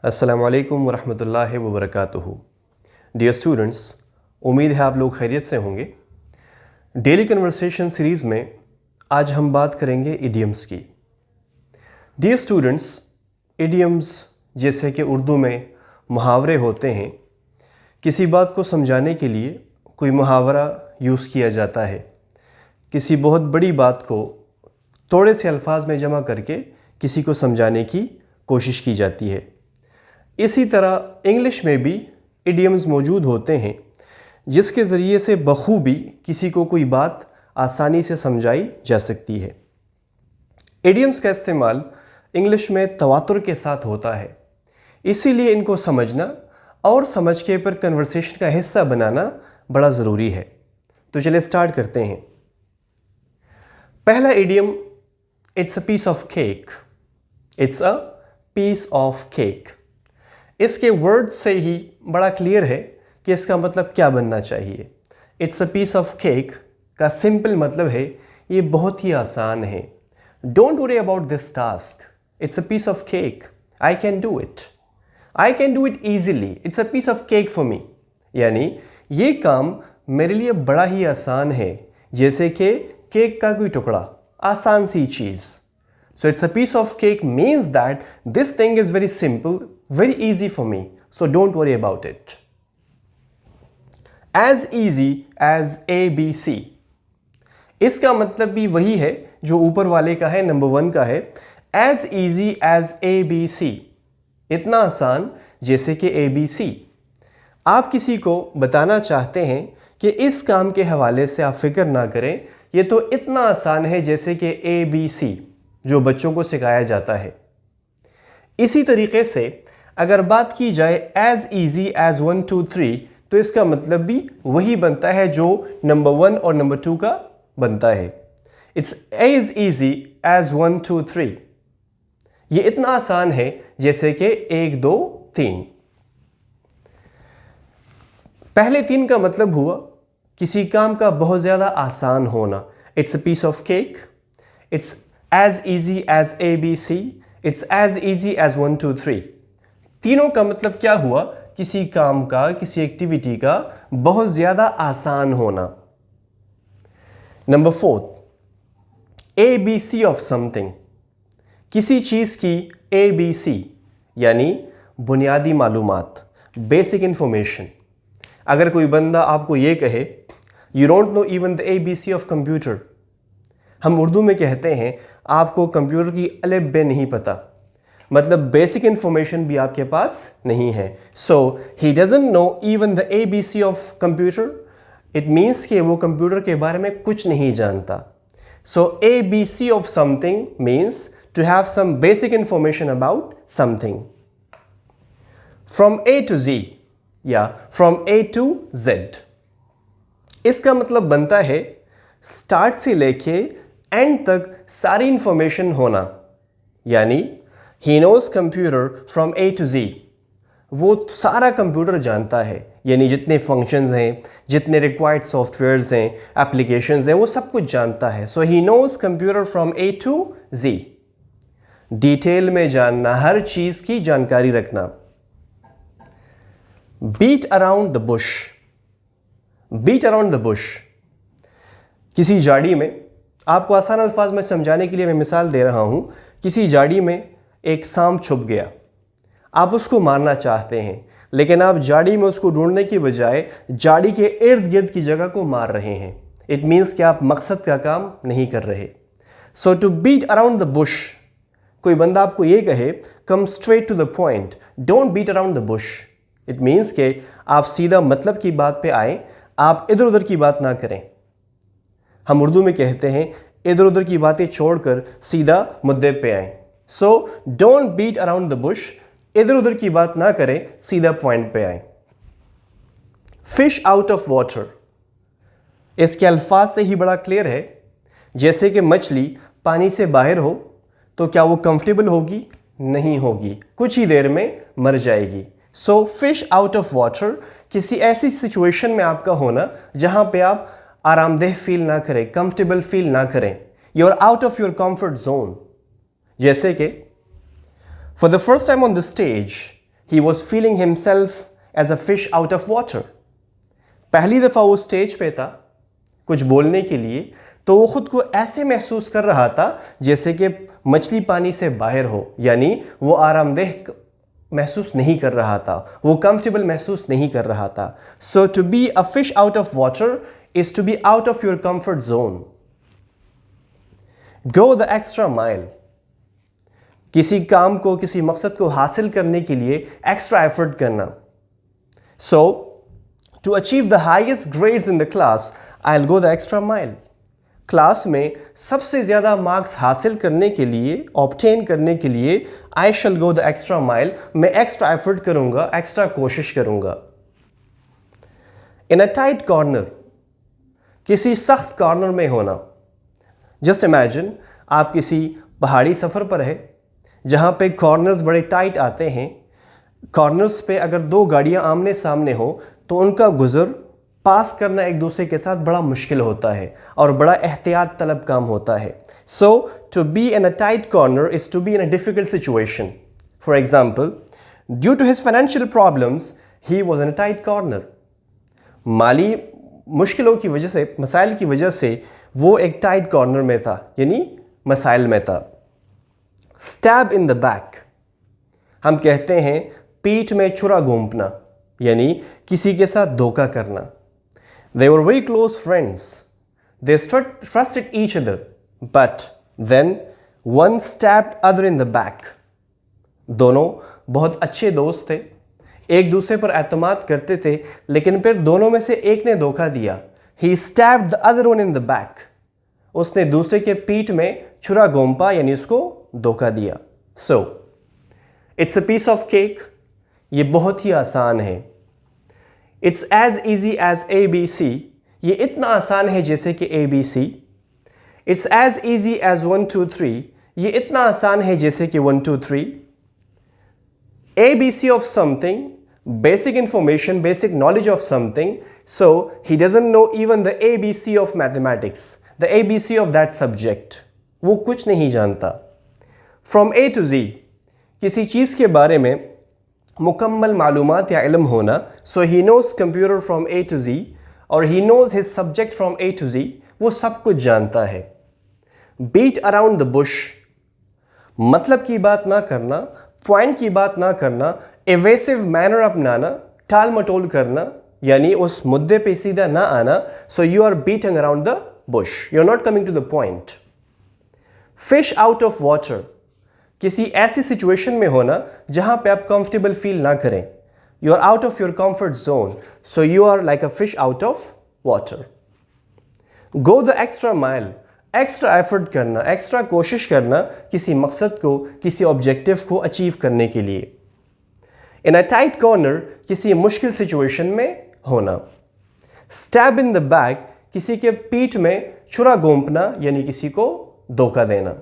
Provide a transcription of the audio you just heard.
अस्सलामु अलैकुम वरहमतुल्लाहि वबरकातुहू। डियर स्टूडेंट्स, उम्मीद है आप लोग खैरियत से होंगे। डेली कन्वर्सेशन सीरीज़ में आज हम बात करेंगे इडियम्स की। डियर स्टूडेंट्स, इडियम्स जैसे कि उर्दू में मुहावरे होते हैं। किसी बात को समझाने के लिए कोई मुहावरा यूज़ किया जाता है। किसी बहुत बड़ी बात को थोड़े से अल्फाज में जमा करके किसी को समझाने की कोशिश की जाती है। इसी तरह इंग्लिश में भी इडियम्स मौजूद होते हैं जिसके ज़रिए से बखूबी किसी को कोई बात आसानी से समझाई जा सकती है। इडियम्स का इस्तेमाल इंग्लिश में तवातुर के साथ होता है, इसीलिए इनको समझना और समझ के पर कन्वर्सेशन का हिस्सा बनाना बड़ा ज़रूरी है। तो चलिए स्टार्ट करते हैं। पहला idiom, it's a piece of cake. It's a piece of cake. इसके वर्ड से ही बड़ा क्लियर है कि इसका मतलब क्या बनना चाहिए। It's a piece of cake का सिंपल मतलब है ये बहुत ही आसान है। Don't worry about this task. It's a piece of cake, I can do it. I can do it easily. It's a piece of cake for me. यानी ये काम मेरे लिए बड़ा ही आसान है, जैसे कि केक का कोई टुकड़ा, आसान सी चीज़। So it's a piece of cake means that this thing is very simple, very easy for me. So don't worry about it. As easy as ABC. इसका मतलब भी वही है जो ऊपर वाले का है, नंबर 1 का है। As easy as ABC. इतना आसान जैसे कि ABC। आप किसी को बताना चाहते हैं कि इस काम के हवाले से आप फिक्र ना करें, ये तो इतना आसान है जैसे कि ABC जो बच्चों को सिखाया जाता है। इसी तरीके से अगर बात की जाए एज ईजी एज 1 2 3, तो इसका मतलब भी वही बनता है जो नंबर 1 और नंबर 2 का बनता है। It's as easy as 1 2 3। ये इतना आसान है जैसे कि 1 2 3। पहले 3 का मतलब हुआ किसी काम का बहुत ज़्यादा आसान होना। It's a piece of cake, it's as easy as ABC, it's as easy as 1 2 3। तीनों का मतलब क्या हुआ? किसी काम का, किसी एक्टिविटी का बहुत ज़्यादा आसान होना। Number 4, ABC of something। किसी चीज़ की ABC यानी बुनियादी मालूमात, बेसिक इंफॉर्मेशन। अगर कोई बंदा आपको ये कहे you don't know even the ABC of computer, हम उर्दू में कहते हैं आपको कंप्यूटर की अलिफ बे नहीं पता, मतलब बेसिक इंफॉर्मेशन भी आपके पास नहीं है। So he doesn't know even the ABC of computer. It means कि वो कंप्यूटर के बारे में कुछ नहीं जानता। So ABC of something means to have some basic information about something. From A to Z या फ्रॉम A to Z। इसका मतलब बनता है स्टार्ट से लेके एंड तक सारी इंफॉर्मेशन होना। यानी he knows computer from A to Z। वो सारा कंप्यूटर जानता है, यानी जितने फंक्शंस हैं, जितने रिक्वायर्ड सॉफ्टवेयर्स हैं, एप्लीकेशंस हैं, वो सब कुछ जानता है। So he knows computer from A to Z। Detail में जानना, हर चीज़ की जानकारी रखना। Beat around the bush. Beat around the bush, किसी झाड़ी में, आपको आसान अल्फाज में समझाने के लिए मैं मिसाल दे रहा हूं। किसी झाड़ी में एक सांप छुप गया, आप उसको मारना चाहते हैं, लेकिन आप झाड़ी में उसको ढूंढने की बजाय झाड़ी के इर्द गिर्द की जगह को मार रहे हैं। इट मीन्स कि आप मकसद का काम नहीं कर रहे। So to beat around the bush, कोई बंदा आपको ये कहे come straight to the point, don't beat around the bush. It means कि आप सीधा मतलब की बात पे आए, आप इधर उधर की बात ना करें। हम उर्दू में कहते हैं इधर उधर की बातें छोड़कर सीधा मुद्दे पे आए। So don't beat around the bush, इधर उधर की बात ना करें, सीधा पॉइंट पे आए। फिश आउट ऑफ वाटर, इसके अल्फाज से ही बड़ा क्लियर है। जैसे कि मछली पानी से बाहर हो तो क्या वो कंफर्टेबल होगी? नहीं होगी, कुछ ही देर में मर जाएगी। So fish out of water, किसी ऐसी सिचुएशन में आपका होना जहां पे आप आरामदेह फील ना करें, कंफर्टेबल फील ना करें, you are out of your comfort zone. जैसे कि for the first time on the stage He was feeling himself as a fish out of water. पहली दफ़ा वो स्टेज पे था कुछ बोलने के लिए, तो वो खुद को ऐसे महसूस कर रहा था जैसे कि मछली पानी से बाहर हो, यानी वो आरामदेह महसूस नहीं कर रहा था, वो कंफर्टेबल महसूस नहीं कर रहा था. So to be a fish out of water is to be out of your comfort zone. Go the extra mile. किसी काम को, किसी मकसद को हासिल करने के लिए एक्स्ट्रा एफर्ट करना. So to achieve the highest grades in the class I will go the extra mile. Class में सबसे ज़्यादा मार्क्स हासिल करने के लिए, ऑब्टेन करने के लिए आई शैल गो द एक्स्ट्रा माइल. मैं एक्स्ट्रा एफर्ट करूंगा, एक्स्ट्रा कोशिश करूंगा. इन अ टाइट कॉर्नर. किसी सख्त कॉर्नर में होना. जस्ट इमेजिन आप किसी पहाड़ी सफ़र पर है जहाँ पे कॉर्नर्स बड़े टाइट आते हैं. कॉर्नर्स पे अगर दो गाड़ियाँ आमने सामने हो तो उनका गुज़र, पास करना एक दूसरे के साथ बड़ा मुश्किल होता है और बड़ा एहतियात तलब काम होता है. So to be in a tight corner is to be in a difficult situation. For example, due to his financial problems he was in a tight corner. माली मुश्किलों की वजह से, मसाइल की वजह से वो एक टाइट कॉर्नर में था, यानी मसाइल में था. Stab in the back. हम कहते हैं पीठ में छुरा घोंपना, यानी किसी के साथ धोखा करना. They were very close friends. They trusted each other. But then one stabbed other in the back. दोनों बहुत अच्छे दोस्त थे, एक दूसरे पर एतमाद करते थे, लेकिन फिर दोनों में से एक ने धोखा दिया. He stabbed the other one in the back. उसने दूसरे के पीठ में छुरा घोंपा, यानी उसको धोखा दिया. So, it's a piece of cake. ये बहुत ही आसान है. It's as easy as ABC. ये इतना आसान है जैसे कि ABC. It's as easy as 1 2 3. ये इतना आसान है जैसे कि 1 2 3. ABC of something, basic information, basic knowledge of something. So he doesn't know even the ABC of mathematics, the ABC of that subject. वो कुछ नहीं जानता. From A to Z. किसी चीज़ के बारे में मुकम्मल मालूमात या इल्म होना. So he knows computer from A to Z और he knows his subject from A to Z. वो सब कुछ जानता है. Beat around the bush. मतलब की बात ना करना, पॉइंट की बात ना करना, एवेसिव मैनर अपनाना, टाल मटोल करना, यानी उस मुद्दे पे सीधा ना आना. So you are beating around the bush, you are not coming to the point. Fish out of water. किसी ऐसी सिचुएशन में होना जहां पे आप कंफर्टेबल फील ना करें. You are out of your comfort zone, so you are like a fish out of water. Go the extra mile. Extra effort करना, एक्स्ट्रा कोशिश करना किसी मकसद को, किसी ऑब्जेक्टिव को अचीव करने के लिए. इन अ टाइट कॉर्नर. किसी मुश्किल सिचुएशन में होना. Stab in the back. किसी के पीठ में छुरा घोंपना, यानी किसी को धोखा देना.